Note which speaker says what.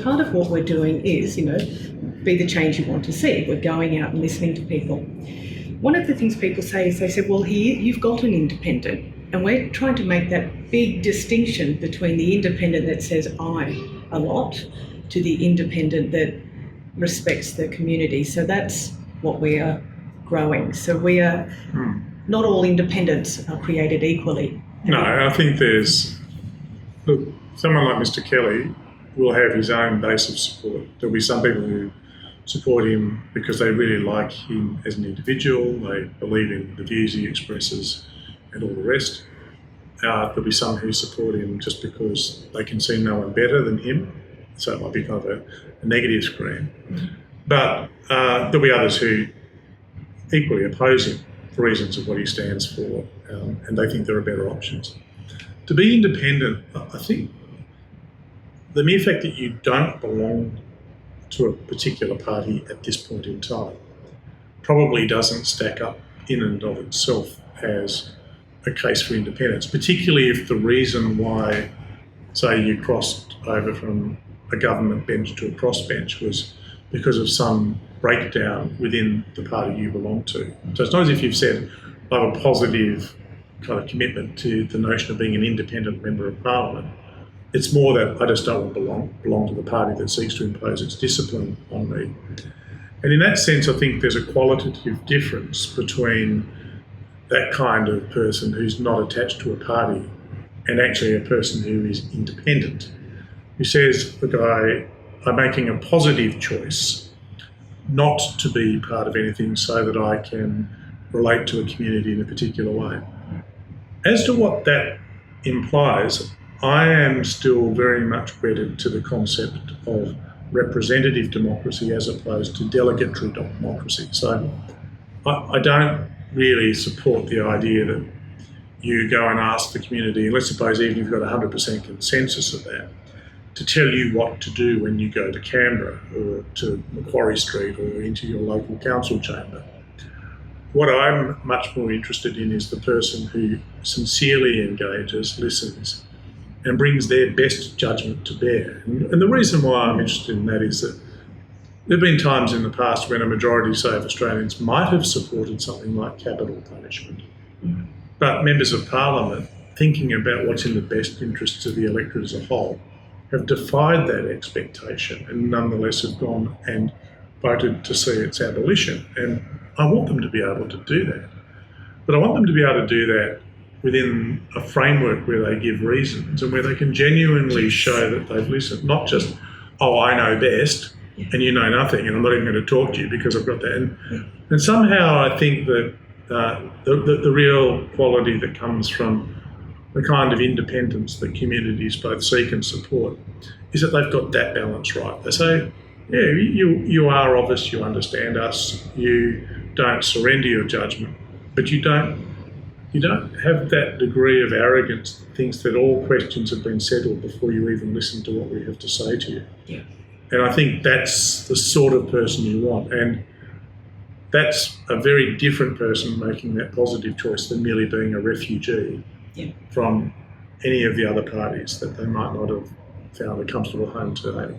Speaker 1: part of what we're doing is, be the change you want to see. We're going out and listening to people. One of the things people say is they say, well, here you've got an independent, and we're trying to make that big distinction between the independent that says I a lot to the independent that respects the community. So that's what we are growing. So we are, not all independents are created equally.
Speaker 2: No, I think someone like Mr. Kelly will have his own base of support. There'll be some people who support him because they really like him as an individual, they believe in the views he expresses and all the rest. There'll be some who support him just because they can see no one better than him, so it might be kind of a negative screen. But there'll be others who equally oppose him for reasons of what he stands for, and they think there are better options. To be independent, I think the mere fact that you don't belong to a particular party at this point in time probably doesn't stack up in and of itself as a case for independence, particularly if the reason why, say, you crossed over from a government bench to a crossbench was because of some breakdown within the party you belong to. So it's not as if you've said, I have a positive kind of commitment to the notion of being an independent member of parliament. It's more that I just don't belong to the party that seeks to impose its discipline on me. And in that sense, I think there's a qualitative difference between that kind of person who's not attached to a party and actually a person who is independent, who says, look, I'm making a positive choice not to be part of anything so that I can relate to a community in a particular way. As to what that implies, I am still very much wedded to the concept of representative democracy as opposed to delegatory democracy. So I don't really support the idea that you go and ask the community, and let's suppose even if you've got 100% consensus of that, to tell you what to do when you go to Canberra or to Macquarie Street or into your local council chamber. What I'm much more interested in is the person who sincerely engages, listens, and brings their best judgment to bear. And the reason why I'm interested in that is that there have been times in the past when a majority, say, of Australians might have supported something like capital punishment. But members of Parliament, thinking about what's in the best interests of the electorate as a whole, have defied that expectation and nonetheless have gone and voted to see its abolition. And I want them to be able to do that. But I want them to be able to do that within a framework where they give reasons and where they can genuinely show that they've listened, not just, oh, I know best and you know nothing and I'm not even going to talk to you because I've got that. And somehow I think that the real quality that comes from the kind of independence that communities both seek and support is that they've got that balance right. They say, yeah, you are of us, you understand us, you don't surrender your judgment, but you don't have that degree of arrogance that thinks that all questions have been settled before you even listen to what we have to say to you.
Speaker 1: Yeah.
Speaker 2: And I think that's the sort of person you want. And that's a very different person making that positive choice than merely being a refugee from any of the other parties that they might not have found a comfortable home today.